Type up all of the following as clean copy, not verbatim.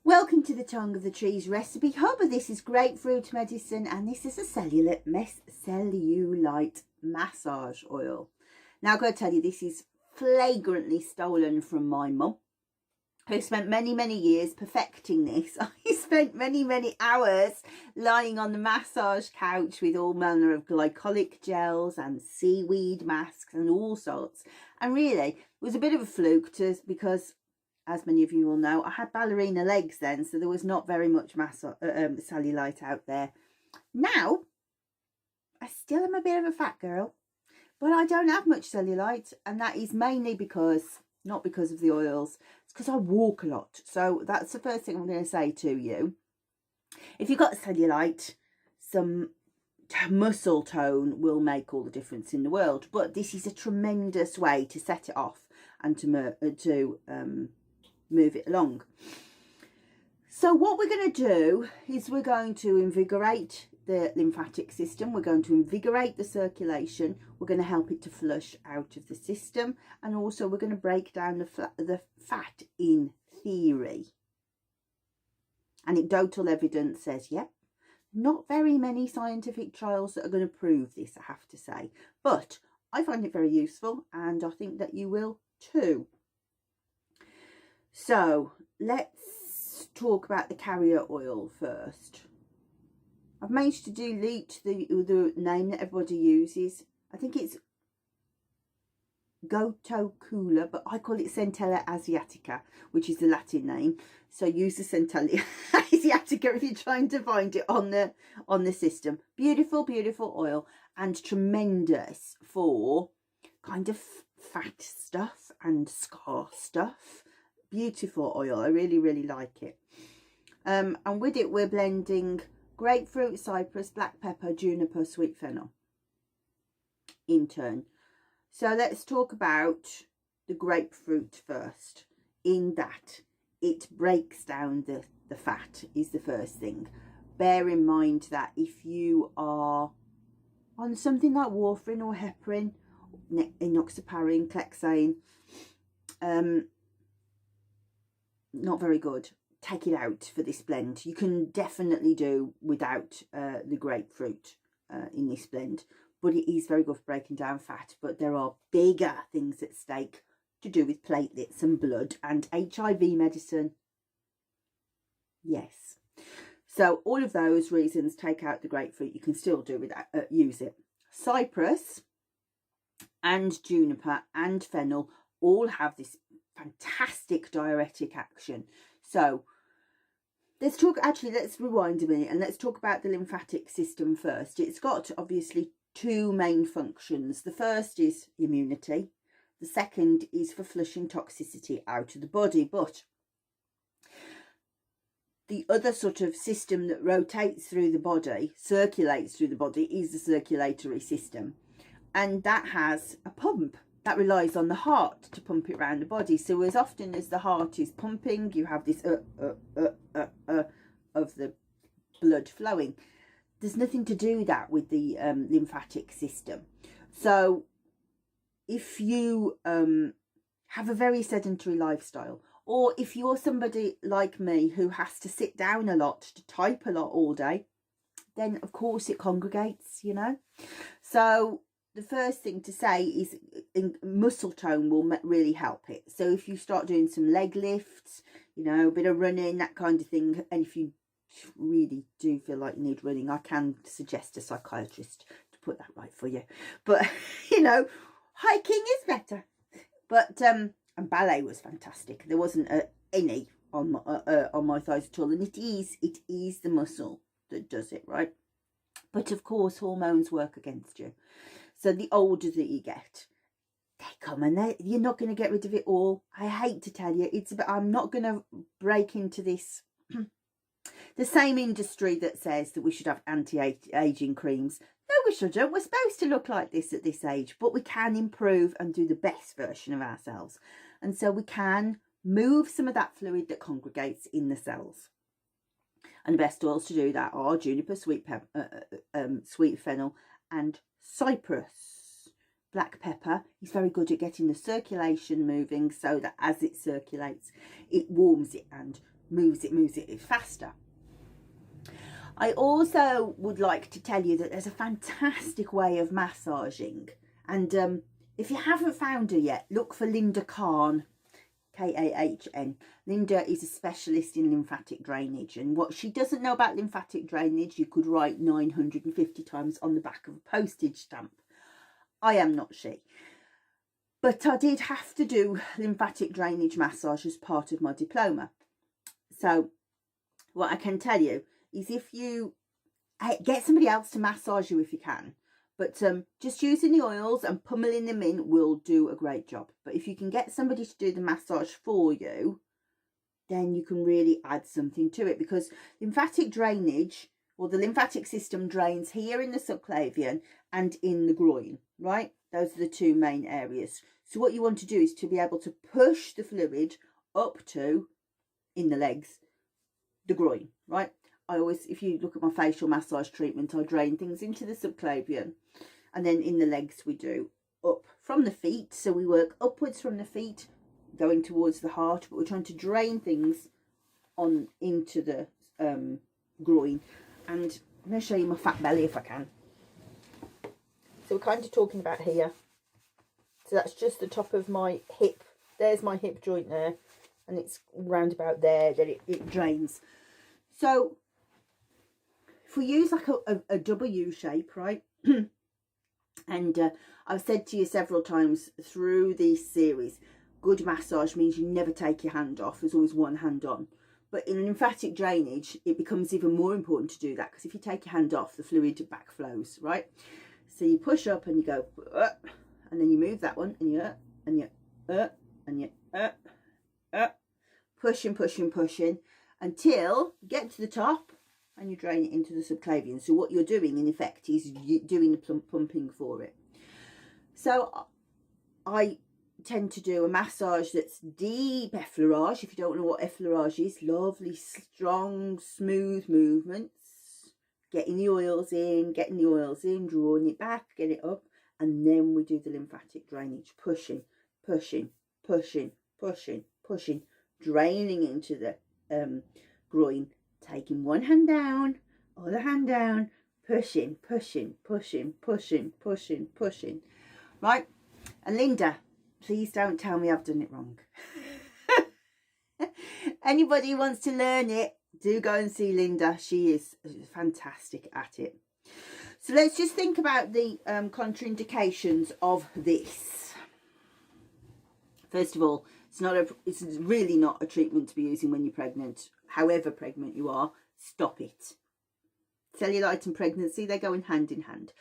Welcome to the Tongue of the Trees Recipe Hub. This is grapefruit medicine and this is a cellulite massage oil. Now I've got to tell you, this is flagrantly stolen from my mum, who spent many years perfecting this. I spent many hours lying on the massage couch with all manner of glycolic gels and seaweed masks and all sorts. And really, it was a bit of a fluke because, as many of you will know, I had ballerina legs then, so there was not very much cellulite out there. Now, I still am a bit of a fat girl, but I don't have much cellulite, and that is mainly not because of the oils, it's because I walk a lot. So that's the first thing I'm going to say to you. If you've got cellulite, some muscle tone will make all the difference in the world, but this is a tremendous way to set it off and to move it along. So what we're going to do is we're going to invigorate the lymphatic system, we're going to invigorate the circulation, we're going to help it to flush out of the system, and also we're going to break down the fat in theory. Anecdotal evidence says, yep, not very many scientific trials that are going to prove this, I have to say, but I find it very useful and I think that you will too. So let's talk about the carrier oil first. I've managed to delete the name that everybody uses. I think it's Gotocoola, but I call it Centella asiatica, which is the Latin name. So use the Centella asiatica if you're trying to find it on the system. Beautiful oil, and tremendous for kind of fat stuff and scar stuff. Beautiful oil. I really like it. And with it we're blending grapefruit, cypress, black pepper, juniper, sweet fennel in turn. So let's talk about the grapefruit first, in that it breaks down the fat is the first thing. Bear in mind that if you are on something like warfarin or heparin, enoxaparin, clexane, not very good. Take it out for this blend. You can definitely do without the grapefruit in this blend, but it is very good for breaking down fat. But there are bigger things at stake to do with platelets and blood and HIV medicine. Yes. So all of those reasons, take out the grapefruit. You can still do without use it. Cypress and juniper and fennel all have this fantastic diuretic action. So let's rewind a minute and let's talk about the lymphatic system first. It's got obviously two main functions. The first is immunity. The second is for flushing toxicity out of the body. But the other sort of system that rotates through the body, circulates through the body, is the circulatory system. And that has a pump. That relies on the heart to pump it around the body. So as often as the heart is pumping, you have this of the blood flowing. There's nothing to do that with the lymphatic system. So if you have a very sedentary lifestyle, or if you're somebody like me who has to sit down a lot, to type a lot all day, then of course it congregates, you know. So the first thing to say is muscle tone will really help it. So if you start doing some leg lifts, you know, a bit of running, that kind of thing, and if you really do feel like you need running, I can suggest a psychiatrist to put that right for you. But, you know, hiking is better. But, and ballet was fantastic. There wasn't any on my thighs at all. And it is the muscle that does it, right? But of course, hormones work against you. So the older that you get, they come and you're not going to get rid of it all. I hate to tell you, I'm not going to break into this. The same industry that says that we should have anti-aging creams. No, we shouldn't. We're supposed to look like this at this age, but we can improve and do the best version of ourselves. And so we can move some of that fluid that congregates in the cells. And the best oils to do that are Juniper, sweet fennel, and Cypress. Black pepper is very good at getting the circulation moving, so that as it circulates, it warms it and moves it faster. I also would like to tell you that there's a fantastic way of massaging, and if you haven't found her yet, look for Linda Kahn, Kahn. Linda is a specialist in lymphatic drainage, and what she doesn't know about lymphatic drainage, you could write 950 times on the back of a postage stamp. I am not she. But I did have to do lymphatic drainage massage as part of my diploma. So what I can tell you is, if you get somebody else to massage you if you can, but just using the oils and pummeling them in will do a great job. But if you can get somebody to do the massage for you, then you can really add something to it, because lymphatic drainage, or the lymphatic system, drains here in the subclavian and in the groin, right? Those are the two main areas. So what you want to do is to be able to push the fluid up to, in the legs, the groin, right? I always, if you look at my facial massage treatment, I drain things into the subclavian, and then in the legs we do up from the feet. So we work upwards from the feet, going towards the heart, but we're trying to drain things on into the groin. And I'm going to show you my fat belly if I can. So we're kind of talking about here. So that's just the top of my hip. There's my hip joint there, and it's round about there that it drains. So if we use like a W shape, right? And I've said to you several times through this series, good massage means you never take your hand off. There's always one hand on. But in lymphatic drainage, it becomes even more important to do that, because if you take your hand off, the fluid backflows, right? So you push up and you go, and then you move that one, and you, and you, and you, pushing, until you get to the top and you drain it into the subclavian. So what you're doing, in effect, is doing the pumping for it. So I tend to do a massage that's deep effleurage. If you don't know what effleurage is, lovely, strong, smooth movements. Getting the oils in, drawing it back, get it up. And then we do the lymphatic drainage, pushing, draining into the groin, taking one hand down, other hand down, pushing. Right? And Linda, please don't tell me I've done it wrong. Anybody who wants to learn it, do go and see Linda. She is fantastic at it. So let's just think about the contraindications of this. First of all, it's really not a treatment to be using when you're pregnant. However pregnant you are, stop it. Cellulite and pregnancy, they go in hand.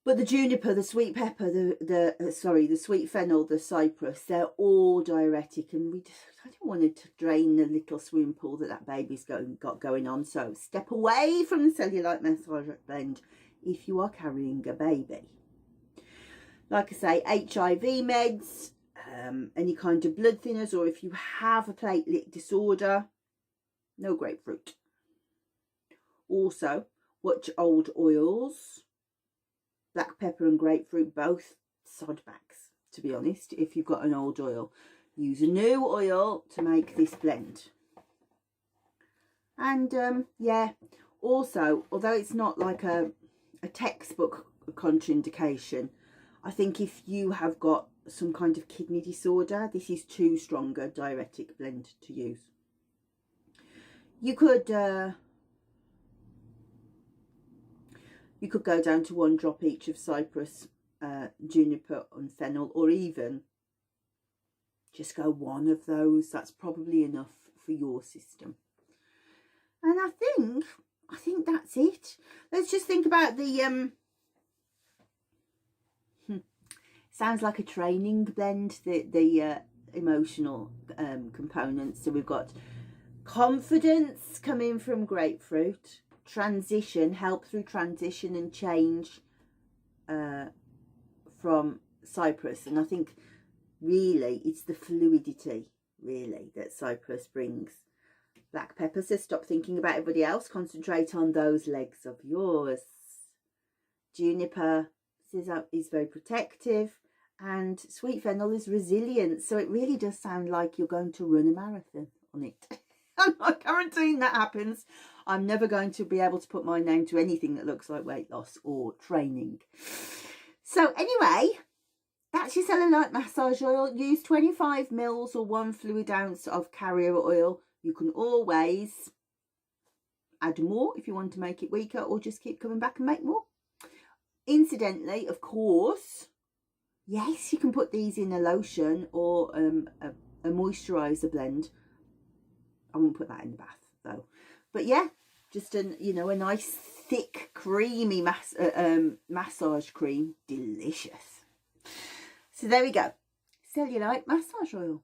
But the juniper, the sweet pepper, the sweet fennel, the cypress, they're all diuretic, and I don't want to drain the little swimming pool that baby's got going on. So step away from the cellulite massage blend if you are carrying a baby. Like I say, HIV meds, any kind of blood thinners, or if you have a platelet disorder, no grapefruit. Also, watch old oils. Black pepper and grapefruit, both sodbacks, to be honest. If you've got an old oil, use a new oil to make this blend. And yeah, also, although it's not like a textbook contraindication, I think if you have got some kind of kidney disorder, this is too strong a diuretic blend to use. You could go down to 1 drop each of Cypress, Juniper and Fennel, or even just go 1 of those. That's probably enough for your system. And I think that's it. Let's just think about the sounds like a training blend, the emotional components. So we've got confidence coming from grapefruit, transition, help through transition and change from Cypress. And I think really it's the fluidity really that Cypress brings. Black pepper says stop thinking about everybody else, concentrate on those legs of yours. Juniper says is very protective, and sweet fennel is resilient. So it really does sound like you're going to run a marathon on it. I'm not guaranteeing that happens. I'm never going to be able to put my name to anything that looks like weight loss or training. So anyway, that's your Cellulite massage oil. Use 25 mils or 1 fluid ounce of carrier oil. You can always add more if you want to make it weaker, or just keep coming back and make more. Incidentally, of course, yes, you can put these in a lotion or a moisturizer blend. I won't put that in the bath though. But yeah, just a nice thick creamy massage cream. Delicious. So there we go. Cellulite massage oil.